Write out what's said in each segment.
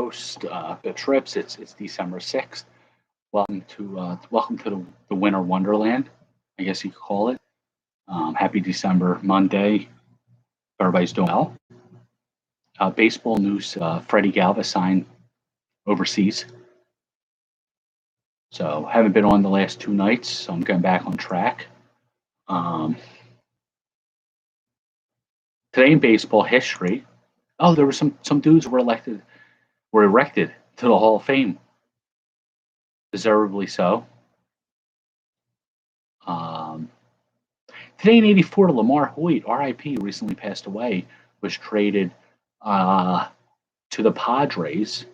host, BpsRps. It's December 6th. Welcome to the Winter Wonderland, I guess you could call it. Happy December Monday. Everybody's doing well. Baseball news: Freddie Galvis signed overseas. So haven't been on the last two nights, so I'm getting back on track. Today in baseball history, there were some dudes were erected to the Hall of Fame, deservedly so. Today in '84, Lamar Hoyt, RIP, recently passed away, was traded to the Padres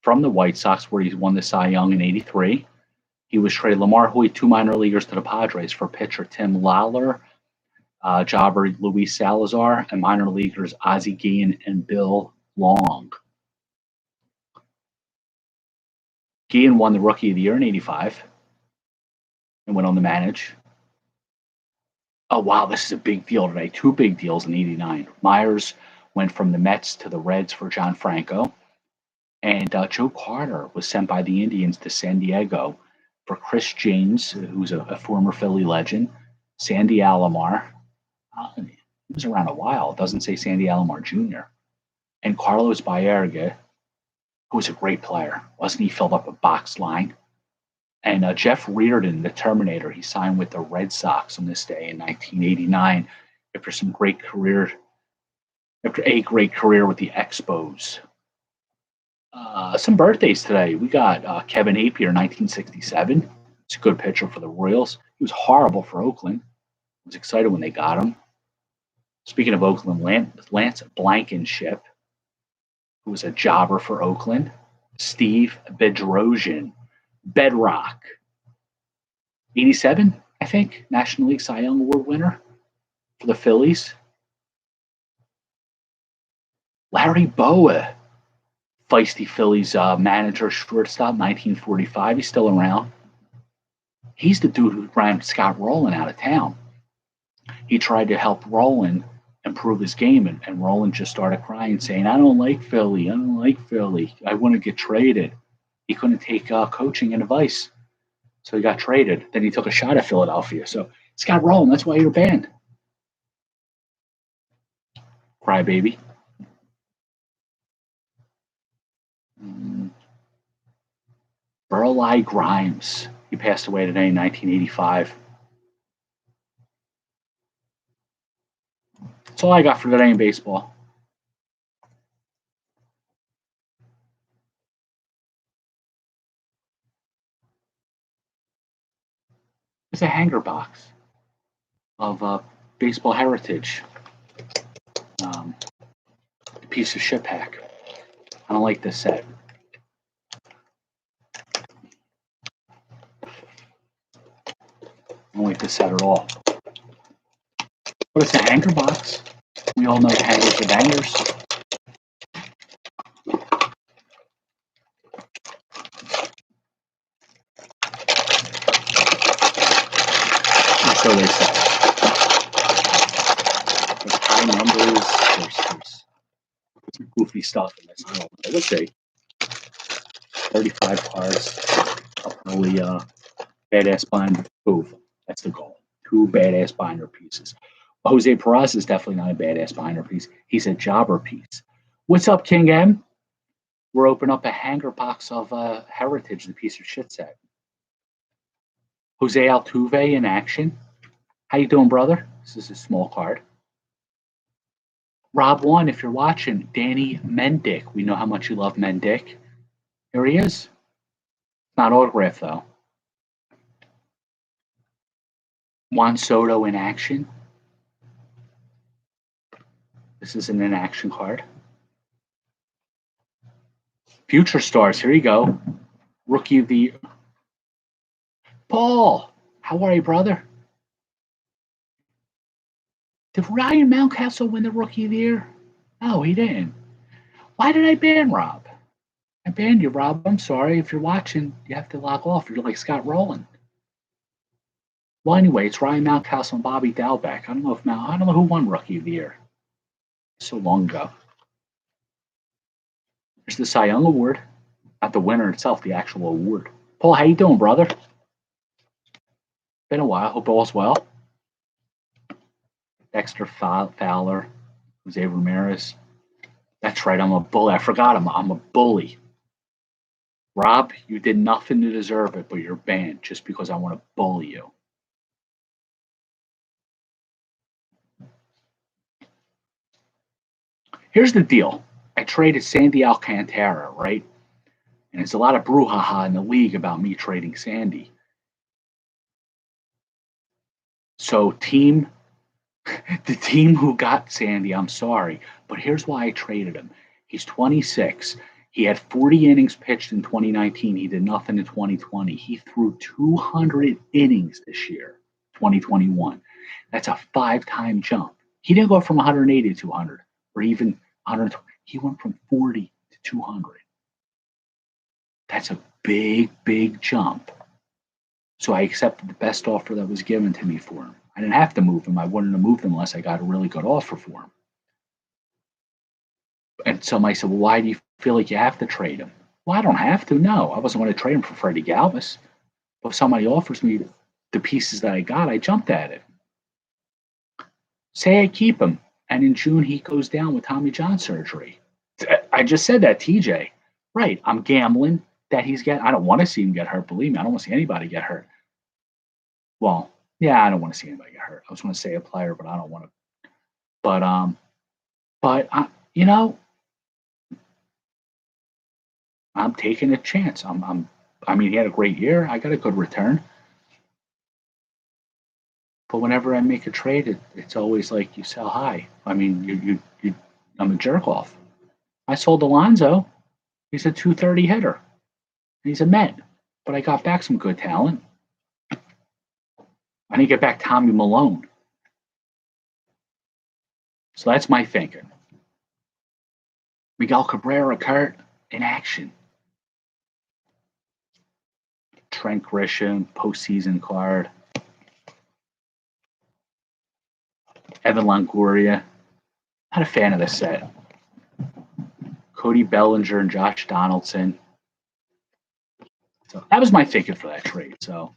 from the White Sox, where he won the Cy Young in '83. He was traded, Lamar Hoyt, two minor leaguers to the Padres for pitcher Tim Lawler, jobber Luis Salazar, and minor leaguers Ozzie Guillen and Bill Long. Guillen won the Rookie of the Year in '85 and went on to manage. Oh, wow, this is a big deal today. Two big deals in '89. Myers went from the Mets to the Reds for John Franco. And Joe Carter was sent by the Indians to San Diego for Chris James, who's a former Philly legend, Sandy Alomar. He was around a while. It doesn't say Sandy Alomar Jr. And Carlos Baerga, who was a great player. Wasn't he filled up a box line? And Jeff Reardon, the Terminator, he signed with the Red Sox on this day in 1989 after a great career with the Expos. Some birthdays today. We got Kevin Appier, 1967. He's a good pitcher for the Royals. He was horrible for Oakland. I was excited when they got him. Speaking of Oakland, Lance Blankenship, who was a jobber for Oakland. Steve Bedrosian, Bedrock. 87, I think, National League Cy Young Award winner for the Phillies. Larry Bowa, feisty Phillies manager, shortstop, 1945. He's still around. He's the dude who ran Scott Rowland out of town. He tried to help Rowland improve his game, and Rowland just started crying, saying, I don't like Philly. I want to get traded. He couldn't take coaching and advice, so he got traded. Then he took a shot at Philadelphia. So Scott Rowland, that's why you're banned. Crybaby. Burleigh Grimes. He passed away today in 1985. That's all I got for today in baseball. It's a hanger box of baseball heritage. A piece of shit pack. I don't like this set. I don't like this set at all. But it's a hanger box. We all know hangers are bangers. So they say. There's high numbers. There's some goofy stuff in this. I don't know. Let's see. 35 cards. Probably badass binder. Ooh, that's the goal. 2 badass binder pieces. Jose Perez is definitely not a badass binder piece. He's a jobber piece. What's up, King M? We're opening up a hanger box of Heritage, the piece of shit set. Jose Altuve in action. How you doing, brother? This is a small card. Rob 1, if you're watching, Danny Mendick. We know how much you love Mendick. Here he is. Not autographed, though. Juan Soto in action. This is an in-action card. Future Stars, here you go. Rookie of the Year. Paul, how are you, brother? Did Ryan Mountcastle win the Rookie of the Year? No, he didn't. Why did I ban Rob? I banned you, Rob. I'm sorry. If you're watching, you have to log off. You're like Scott Rowland. Well, anyway, it's Ryan Mountcastle and Bobby Dalbec. I don't know who won Rookie of the Year. So long ago. There's the Cy Young Award, not the winner itself, the actual award. Paul, how you doing, brother? Been a while. Hope all's well. Dexter Fowler, Jose Ramirez. That's right. I'm a bully. I forgot I'm a bully. Rob, you did nothing to deserve it, but you're banned just because I want to bully you. Here's the deal. I traded Sandy Alcantara, right? And there's a lot of brouhaha in the league about me trading Sandy. So the team who got Sandy, I'm sorry, but here's why I traded him. He's 26. He had 40 innings pitched in 2019. He did nothing in 2020. He threw 200 innings this year, 2021. That's a 5-time jump. He didn't go from 180 to 200 or even 120. He went from 40 to 200. That's a big, big jump. So I accepted the best offer that was given to me for him. I didn't have to move him. I wouldn't have moved him unless I got a really good offer for him. And somebody said, well, why do you feel like you have to trade him? Well, I don't have to. No, I wasn't going to trade him for Freddie Galvis. But if somebody offers me the pieces that I got, I jumped at it. Say I keep him, and in June he goes down with Tommy John surgery. I just said that, TJ. Right, I'm gambling that he's getting. I don't want to see him get hurt. Believe me, I don't want to see anybody get hurt. Well, yeah, I don't want to see anybody get hurt. I was going to say a player, but I don't want to. But you know, I'm taking a chance. I mean, he had a great year. I got a good return. But whenever I make a trade, it's always like you sell high. I mean, I'm a jerk off. I sold Alonso. He's a 230 hitter. He's a Met. But I got back some good talent. I didn't get back Tommy Malone. So that's my thinking. Miguel Cabrera, Kurt, in action. Trent Grisham, postseason card. Evan Longoria. Not a fan of this set. Cody Bellinger and Josh Donaldson. So that was my thinking for that trade. So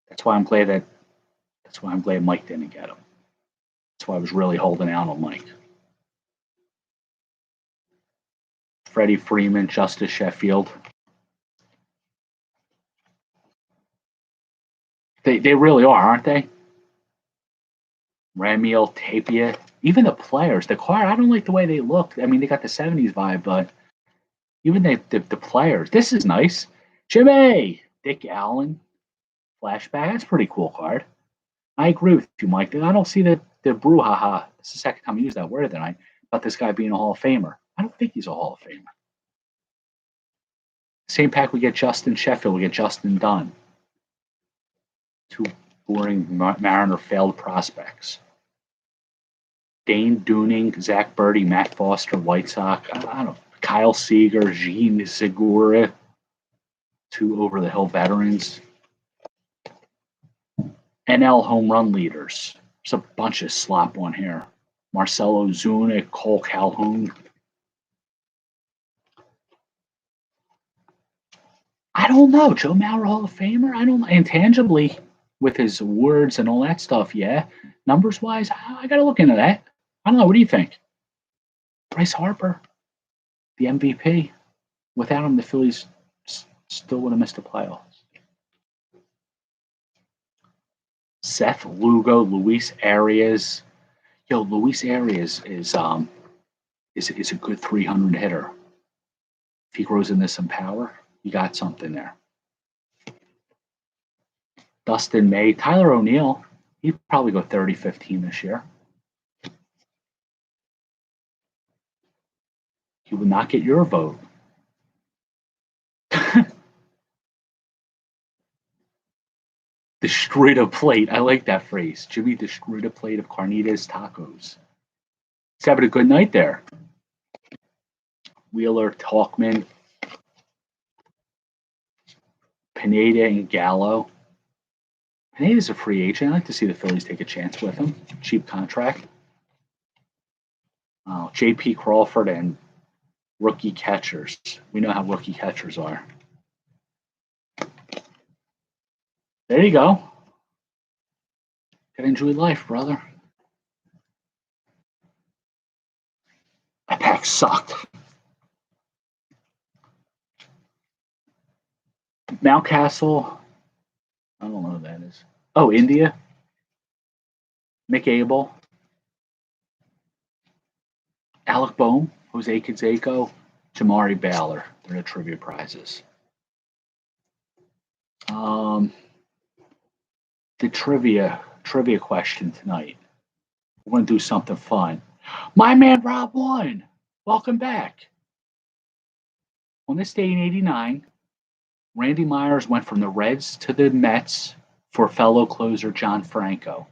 that's why I'm glad Mike didn't get him. That's why I was really holding out on Mike. Freddie Freeman, Justice Sheffield. They really are, aren't they? Ramiel, Tapia, even the players. The car, I don't like the way they look. I mean, they got the 70s vibe, but even the players. This is nice. Jimmy, Dick Allen, flashback. That's a pretty cool card. I agree with you, Mike. I don't see the brouhaha. It's the second time I used that word tonight about this guy being a Hall of Famer. I don't think he's a Hall of Famer. Same pack, we get Justin Sheffield, we get Justin Dunn. Two boring Mariner failed prospects. Dane Dooning, Zach Birdie, Matt Foster, White Sox. I don't know. Kyle Seager, Jean Segura. Two over-the-hill veterans. NL home run leaders. There's a bunch of slop on here. Marcelo Zuna, Cole Calhoun. I don't know. Joe Mauer Hall of Famer? I don't know. Intangibly, with his words and all that stuff, yeah. Numbers-wise, I got to look into that. I don't know. What do you think? Bryce Harper, the MVP. Without him, the Phillies still would have missed the playoffs. Seth Lugo, Luis Arias. Yo, Luis Arias is a good 300 hitter. If he grows into some power, you got something there. Dustin May, Tyler O'Neill. He'd probably go 30-15 this year. He would not get your vote. Destroyed a plate. I like that phrase. Jimmy destroyed a plate of carnitas tacos. He's having a good night there. Wheeler, Talkman, Pineda, and Gallo. Pineda's a free agent. I'd like to see the Phillies take a chance with him. Cheap contract. J.P. Crawford and rookie catchers. We know how rookie catchers are. There you go. Gotta enjoy life, brother. That pack sucked. Mountcastle. I don't know who that is. Oh, India. Mick Abel. Alec Bohm. Jose Canseco. Jamari Baylor. They're the trivia prizes. The trivia question tonight. We're going to do something fun. My man Rob won. Welcome back. On this day in '89, Randy Myers went from the Reds to the Mets for fellow closer John Franco.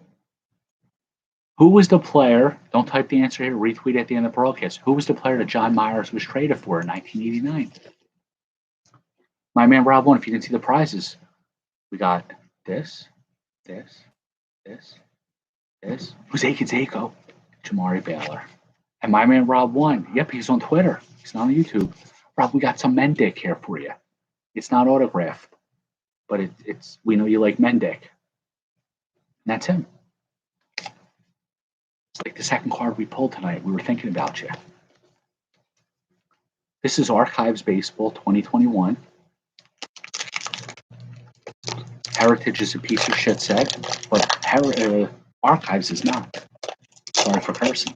Who was the player? Don't type the answer here. Retweet at the end of the broadcast. Who was the player that John Myers was traded for in 1989? My man Rob won. If you didn't see the prizes, we got this. Jose Canseco, Jamari Baylor. And my man Rob won. Yep, he's on Twitter. He's not on YouTube. Rob, we got some Mendick here for you. It's not autographed, but it's we know you like Mendick. And that's him. It's like the second card we pulled tonight. We were thinking about you. This is Archives Baseball 2021. Heritage is a piece of shit set, but Archives is not. Sorry for cursing.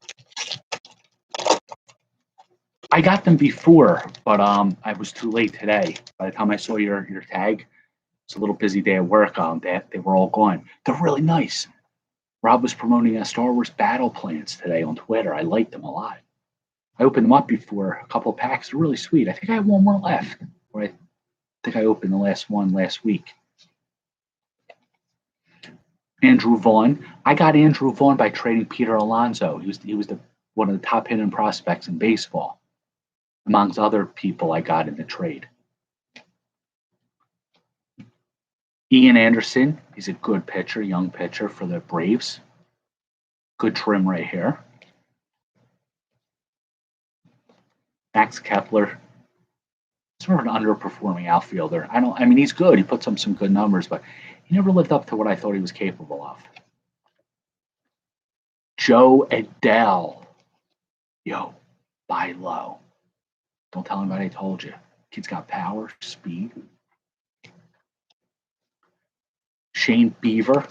I got them before, but I was too late today. By the time I saw your tag, it's a little busy day at work. They were all gone. They're really nice. Rob was promoting Star Wars Battle Plans today on Twitter. I liked them a lot. I opened them up before, a couple of packs. They're really sweet. I think I have one more left. Or I think I opened the last one last week. Andrew Vaughn. I got Andrew Vaughn by trading Peter Alonso. He was one of the top hidden prospects in baseball, amongst other people I got in the trade. Ian Anderson. He's a good pitcher, young pitcher for the Braves. Good trim right here. Max Kepler. Sort of an underperforming outfielder. I mean, he's good. He puts up some good numbers, but he never lived up to what I thought he was capable of. Joe Adele. Yo, buy low. Don't tell anybody I told you. Kid's got power, speed. Shane Beaver.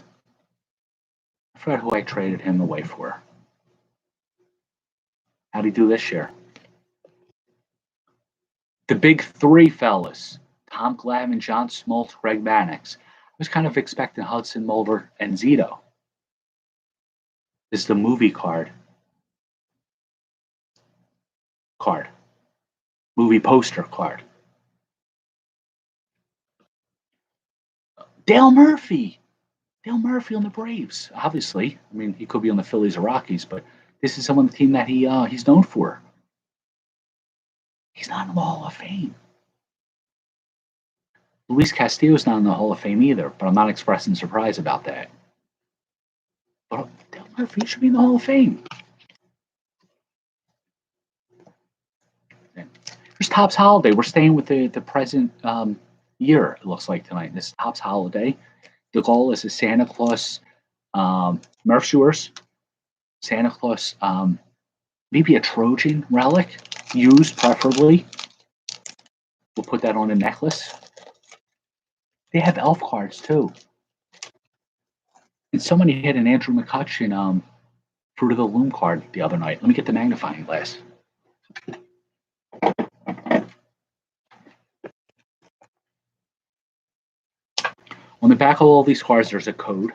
I forgot who I traded him away for. How'd he do this year? The big three fellas. Tom Glavine, John Smoltz, Greg Mannix. I was kind of expecting Hudson, Mulder, and Zito. This is the movie card. Movie poster card. Dale Murphy on the Braves. Obviously, I mean, he could be on the Phillies or Rockies, but this is someone the team that he's known for. He's not in the Hall of Fame. Luis Castillo's not in the Hall of Fame either, but I'm not expressing surprise about that. But Dale Murphy should be in the Hall of Fame. Here's Topps Holiday. We're staying with the present year, it looks like tonight. This is Topps Holiday. The goal is a Santa Claus Murph's Yours. Santa Claus, maybe a Trojan relic, used preferably. We'll put that on a necklace. They have elf cards too. And somebody had an Andrew McCutcheon Fruit of the Loom card the other night. Let me get the magnifying glass. On the back of all these cards, there's a code.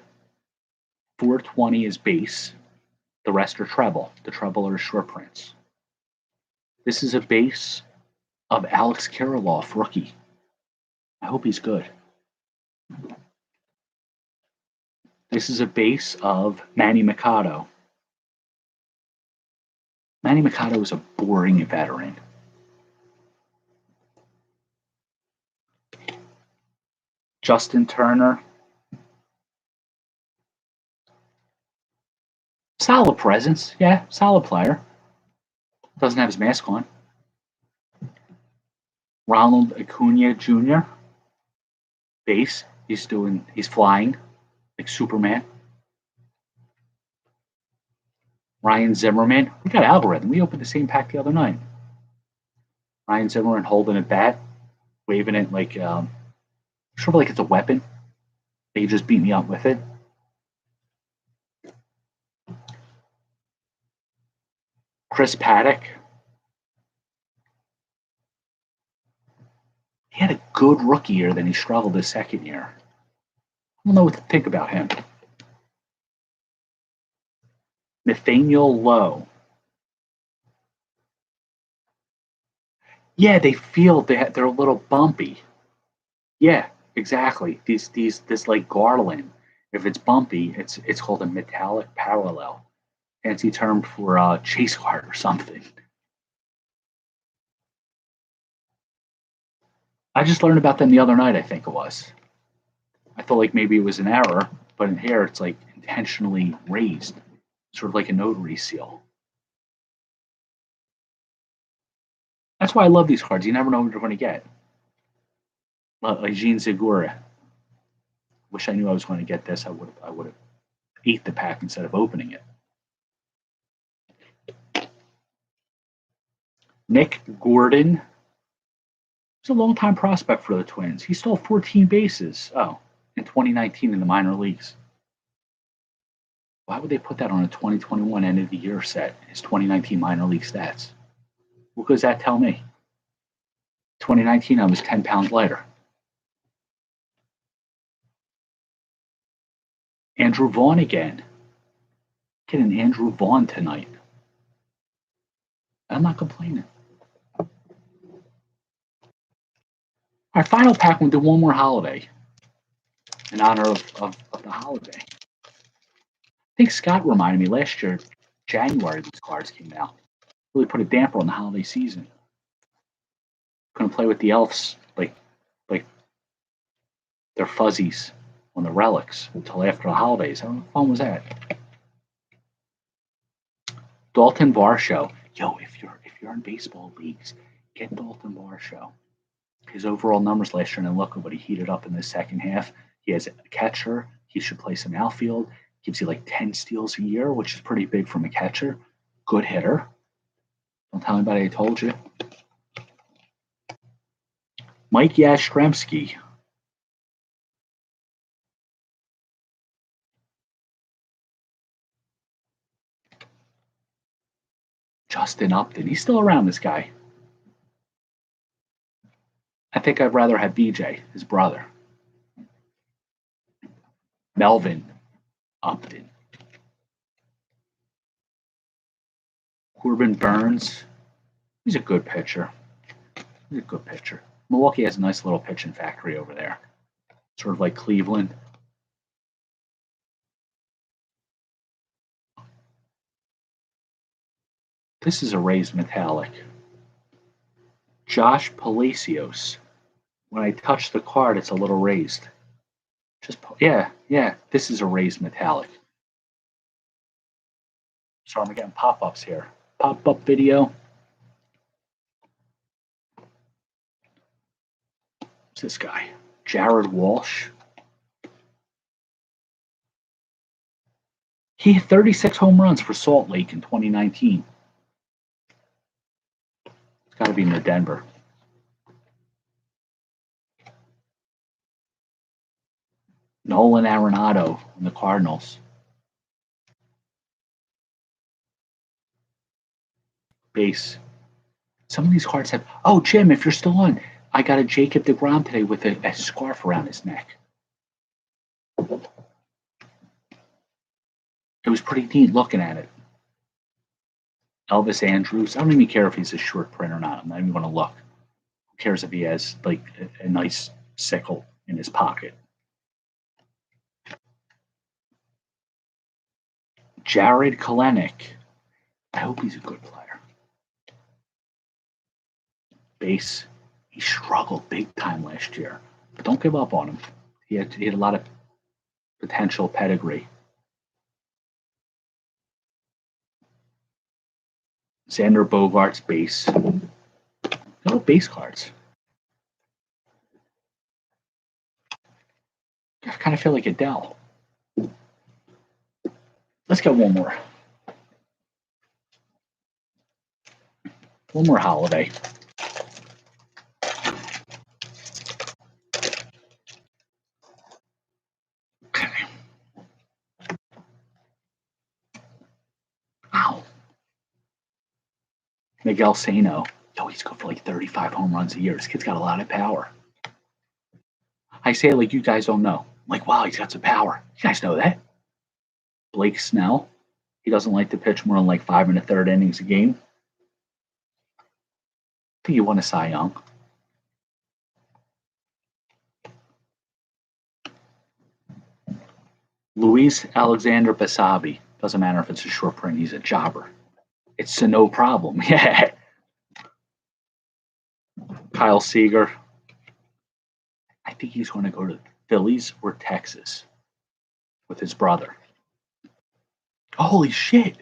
420 is base. The rest are treble. The treble are short prints. This is a base of Alex Kirilloff, rookie. I hope he's good. This is a base of Manny Machado. Manny Machado is a boring veteran. Justin Turner. Solid presence. Yeah, solid player. Doesn't have his mask on. Ronald Acuna Jr. Base. He's flying like Superman. Ryan Zimmerman. We got algorithm. We opened the same pack the other night. Ryan Zimmerman holding a bat, waving it like sort of like it's a weapon. They just beat me up with it. Chris Paddock. He had a good rookie year, then he struggled his second year. I don't know what to think about him. Nathaniel Lowe. Yeah, they feel they're a little bumpy. Yeah, exactly. This like garland. If it's bumpy, it's called a metallic parallel. Fancy term for chase card or something. I just learned about them the other night, I think it was. I thought like maybe it was an error, but in here it's like intentionally raised, sort of like a notary seal. That's why I love these cards. You never know what you're going to get. Like Jean Segura. Wish I knew I was going to get this. I would have ate the pack instead of opening it. Nick Gordon. He's a long-time prospect for the Twins. He stole 14 bases. Oh, in 2019 in the minor leagues. Why would they put that on a 2021 end of the year set? His 2019 minor league stats. What does that tell me? 2019, I was 10 pounds lighter. Andrew Vaughn again. Get an Andrew Vaughn tonight. I'm not complaining. Our final pack, we'll do one more holiday in honor of the holiday. I think Scott reminded me last year, January, these cards came out. Really put a damper on the holiday season. Couldn't play with the elves like their fuzzies on the relics until after the holidays. How fun was that? Dalton Varsho. Yo, if you're in baseball leagues, get Dalton Varsho. His overall numbers last year, and look at what he heated up in the second half. He has a catcher. He should play some outfield. Gives you like 10 steals a year, which is pretty big from a catcher. Good hitter. Don't tell anybody I told you. Mike Yastrzemski. Justin Upton. He's still around, this guy. I think I'd rather have BJ, his brother. Melvin Upton. Corbin Burns. He's a good pitcher. Milwaukee has a nice little pitching factory over there. Sort of like Cleveland. This is a raised metallic. Josh Palacios. When I touch the card, it's a little raised. Yeah, this is a raised metallic. So I'm getting pop-ups here. Pop-up video. What's this guy? Jared Walsh. He hit 36 home runs for Salt Lake in 2019. It's got to be in the Denver. Nolan Arenado in the Cardinals. Base. Some of these cards have. Oh, Jim, if you're still on, I got a Jacob deGrom today with a scarf around his neck. It was pretty neat looking at it. Elvis Andrews. I don't even care if he's a short print or not. I'm not even going to look. Who cares if he has like a nice sickle in his pocket? Jared Kelenic. I hope he's a good player. Base. He struggled big time last year, but don't give up on him. He had a lot of potential pedigree. Xander Bogaerts base. No base cards. I kind of feel like Adele. Let's get one more. One more holiday. Okay. Wow. Miguel Sano. Yo, he's good for like 35 home runs a year. This kid's got a lot of power. I say it like you guys don't know. I'm like, wow, he's got some power. You guys know that? Blake Snell. He doesn't like to pitch more than like 5 1/3 innings a game. I think he won a Cy Young. Luis Alexander Basabi. Doesn't matter if it's a short print, he's a jobber. It's a no problem. Yeah. Kyle Seager. I think he's going to go to Phillies or Texas with his brother. Holy shit.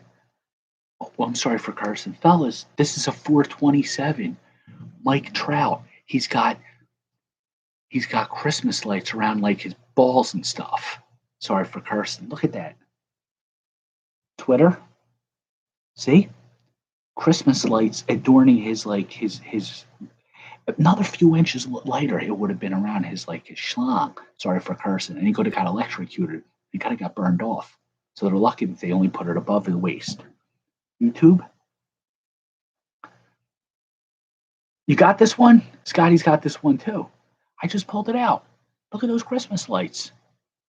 Oh, well, I'm sorry for cursing. Fellas, this is a 427. Mike Trout. He's got Christmas lights around like his balls and stuff. Sorry for cursing. Look at that. Twitter. See? Christmas lights adorning his another few inches lighter, it would have been around his schlong. Sorry for cursing. And he could have got electrocuted. He could have got burned off. So they're lucky that they only put it above his waist. YouTube? You got this one? Scotty's got this one too. I just pulled it out. Look at those Christmas lights.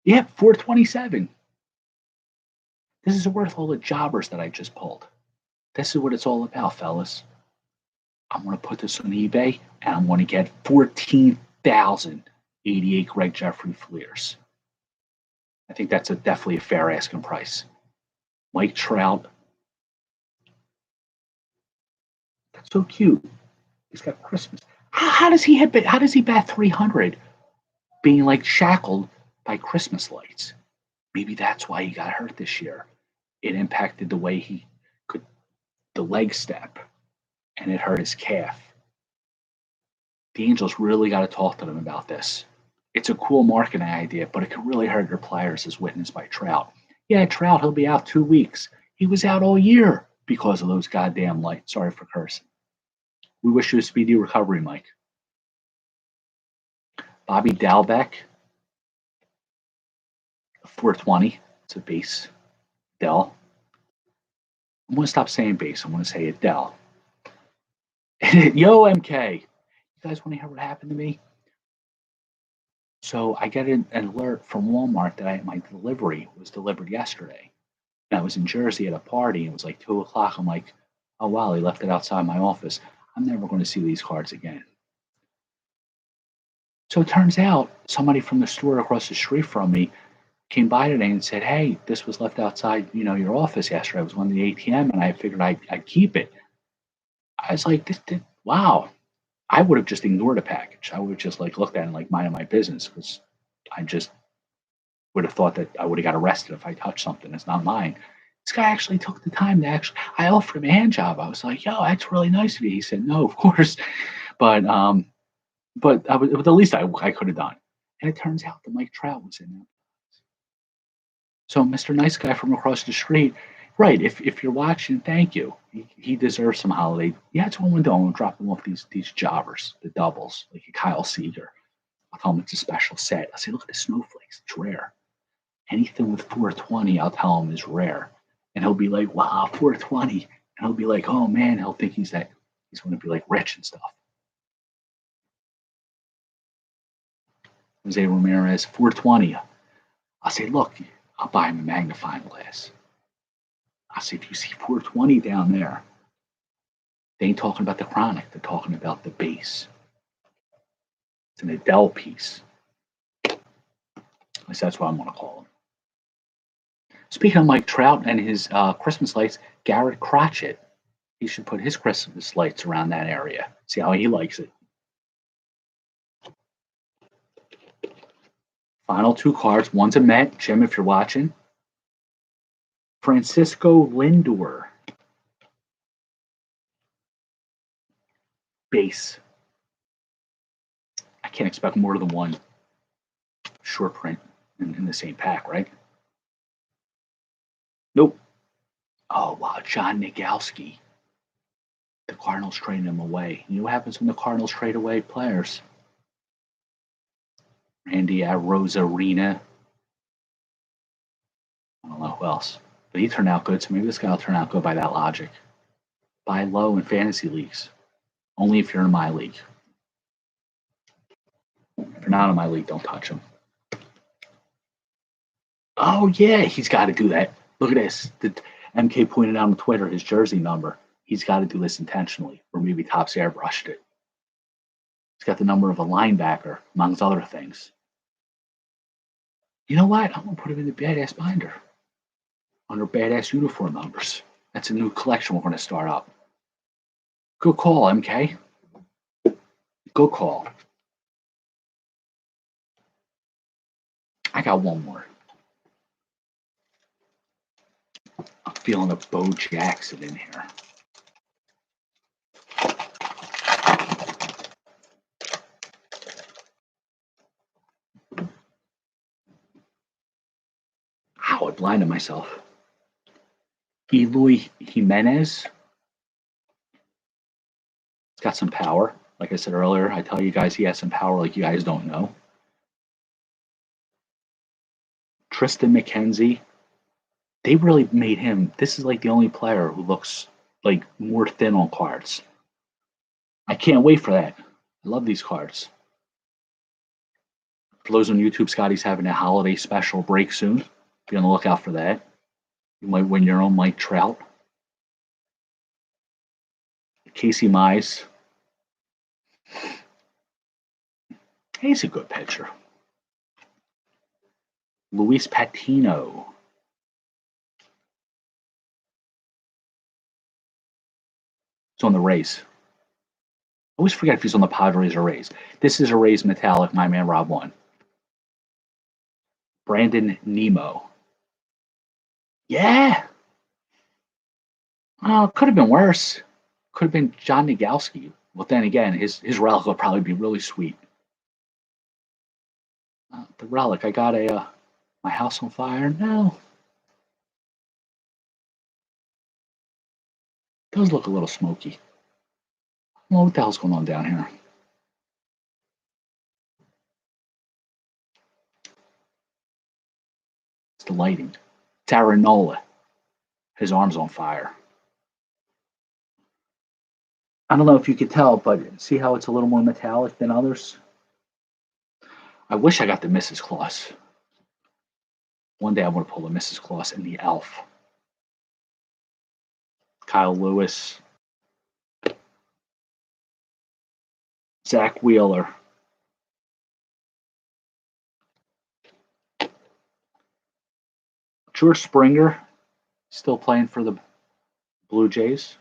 Yep, 427. This is worth all the jobbers that I just pulled. This is what it's all about, fellas. I'm going to put this on eBay, and I'm going to get 14,088 Greg Jeffrey Fleers. I think that's definitely a fair asking price. Mike Trout. That's so cute. He's got Christmas. How does he bat 300 being like shackled by Christmas lights? Maybe that's why he got hurt this year. It impacted the way he could, the leg step, and it hurt his calf. The Angels really got to talk to them about this. It's a cool marketing idea, but it could really hurt your players, as witnessed by Trout. Yeah, Trout, he'll be out 2 weeks. He was out all year because of those goddamn lights. Sorry for cursing. We wish you a speedy recovery, Mike. Bobby Dalbec, 420. It's a base. Dell. I'm going to stop saying base. I'm going to say Adele. Yo, MK. You guys want to hear what happened to me? So I get an alert from Walmart that my delivery was delivered yesterday. And I was in Jersey at a party, and it was like 2 o'clock. I'm like, oh, wow, they left it outside my office. I'm never going to see these cards again. So it turns out somebody from the store across the street from me came by today and said, hey, this was left outside, your office yesterday. I was on the ATM, and I figured I'd keep it. I was like, wow. I would have just ignored the package. I would have just looked at it and minded my business, because I just would have thought that I would have got arrested if I touched something that's not mine. This guy actually took the time to I offered him a hand job. I was like, yo, that's really nice of you. He said, no, of course. But it was the least I could have done. And it turns out that Mike Trout was in there. So Mr. Nice Guy from across the street, right, if you're watching, thank you. He deserves some holiday. Yeah, it's one window. I'm drop him off these jobbers, the doubles, like a Kyle Seager. I'll tell him it's a special set. I'll say, look at the snowflakes. It's rare. Anything with 420, I'll tell him is rare. And he'll be like, wow, 420. And he'll be like, oh man, he'll think he's going to be like rich and stuff. Jose Ramirez, 420. I'll say, look, I'll buy him a magnifying glass. I'll say, if you see 420 down there, they ain't talking about the chronic. They're talking about the base. It's an Adele piece. At least that's what I'm going to call him. Speaking of Mike Trout and his Christmas lights, Garrett Crotchet. He should put his Christmas lights around that area. See how he likes it. Final 2 cards. One's a Met. Jim, if you're watching. Francisco Lindor. base. I can't expect more than one short print in the same pack, right? Nope. Oh, wow. John Nagalski. The Cardinals traded him away. You know what happens when the Cardinals trade away players? Randy Rosarina. I don't know who else. But he turned out good, so maybe this guy will turn out good by that logic. Buy low in fantasy leagues. Only if you're in my league. If you're not in my league, don't touch him. Oh, yeah, he's got to do that. Look at this. The MK pointed out on Twitter his jersey number. He's got to do this intentionally, or maybe Topps airbrushed it. He's got the number of a linebacker, amongst other things. You know what? I'm going to put him in the badass binder under badass uniform numbers. That's a new collection we're going to start up. Good call, MK. Good call. I got one more. I'm feeling a Bo Jackson in here. Ow, I blinded myself. Eloy Jimenez. He's got some power. Like I said earlier, I tell you guys he has some power like you guys don't know. Tristan McKenzie. They really made him. This is like the only player who looks like more thin on cards. I can't wait for that. I love these cards. For those on YouTube, Scotty's having a holiday special break soon. Be on the lookout for that. You might win your own Mike Trout. Casey Mize. He's a good pitcher. Luis Patino. It's on the Rays. I always forget if he's on the Padres or Rays. This is a Rays metallic, my man Rob won. Brandon Nemo. Yeah. Could have been worse. Could have been John Nagalski. Well, then again, his relic will probably be really sweet. The relic, I got my house on fire. No. It does look a little smoky. I don't know what the hell's going on down here. It's the lighting. It's Aranola. His arm's on fire. I don't know if you could tell, but see how it's a little more metallic than others? I wish I got the Mrs. Claus. One day I want to pull the Mrs. Claus and the Elf. Kyle Lewis. Zach Wheeler. George Springer, still playing for the Blue Jays.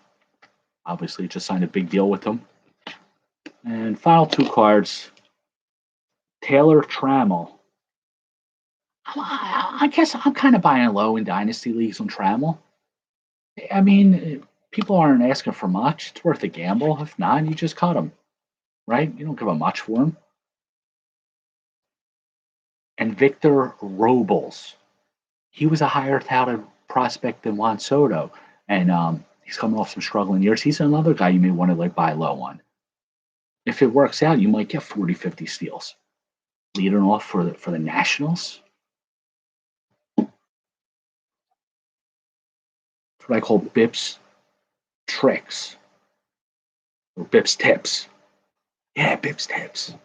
Obviously, just signed a big deal with them. And final two cards. Taylor Trammell. I guess I'm kind of buying low in Dynasty Leagues on Trammell. I mean, people aren't asking for much. It's worth a gamble. If not, you just cut him, right? You don't give him much for him. And Victor Robles. He was a higher touted prospect than Juan Soto. And he's coming off some struggling years. He's another guy you may want to like buy low on. If it works out, you might get 40, 50 steals. Leading off for the Nationals. That's what I call Bips tricks. Or Bips tips. Yeah, Bips tips.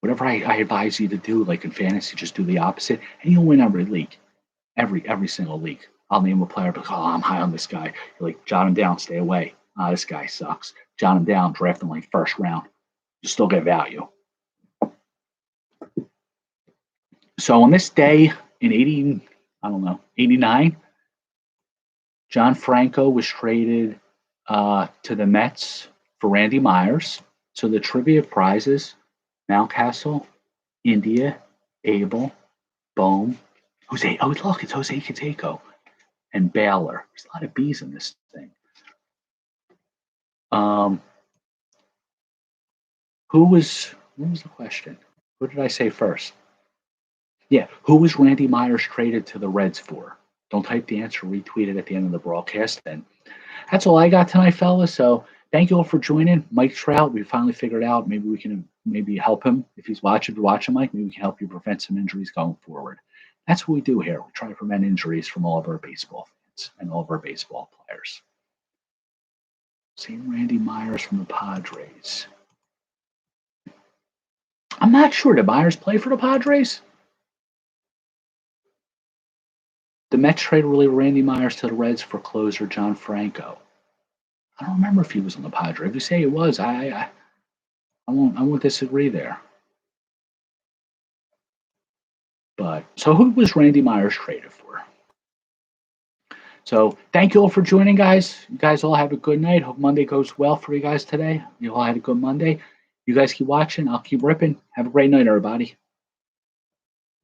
Whatever I advise you to do, like in fantasy, just do the opposite, and you'll win every league. Every single league. I'll name a player, but I'm high on this guy. You're like, jot him down, stay away. This guy sucks. Jot him down, draft him like first round. You still get value. So on this day in 89, John Franco was traded to the Mets for Randy Myers. So the trivia prizes: Mountcastle, India, Abel, Bohm, Jose. Oh, look, it's Jose Canseco and Baylor. There's a lot of B's in this thing. what was the question? What did I say first? Yeah, who was Randy Myers traded to the Reds for? Don't type the answer, retweet it at the end of the broadcast. And that's all I got tonight, fellas. So thank you all for joining. Mike Trout, we finally figured out maybe we can maybe help him if he's watching. If you're watching, Mike, maybe we can help you prevent some injuries going forward. That's what we do here. We try to prevent injuries from all of our baseball fans and all of our baseball players. Same Randy Myers from the Padres. I'm not sure. Did Myers play for the Padres? The Mets traded Randy Myers to the Reds for closer John Franco. I don't remember if he was on the Padres. If you say it was, I won't disagree there. But so who was Randy Myers traded for? So thank you all for joining, guys. You guys all have a good night. Hope Monday goes well for you guys today. You all had a good Monday. You guys keep watching. I'll keep ripping. Have a great night, everybody.